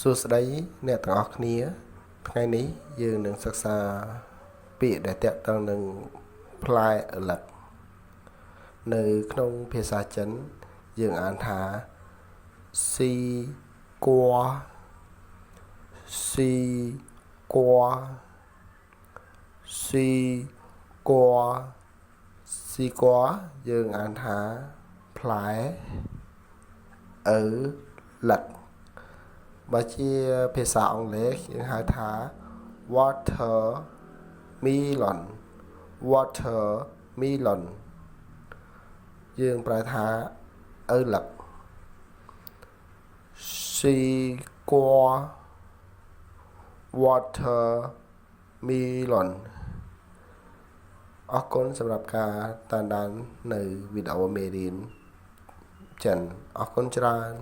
សួស្តីអ្នកទាំងអស់គ្នាថ្ងៃនេះយើងនឹងសិក្សាពាក្យដែលតាក់ទងនឹងផ្លែឪឡឹកនៅក្នុងភាសាចិនយើងអានថាស៊ីគួស៊ីគួស៊ីគួស៊ីគួយើងអានថាផ្លែឪឡឹកបើជាភាសាអង់គ្លេសយើងហៅថា watermelon យើងប្រែថាឪឡឹកស៊ីគួ watermelon អរគុណសម្រាប់ការតាមដាននៅវីដេអូមេរៀនចិនអរគុណច្រើន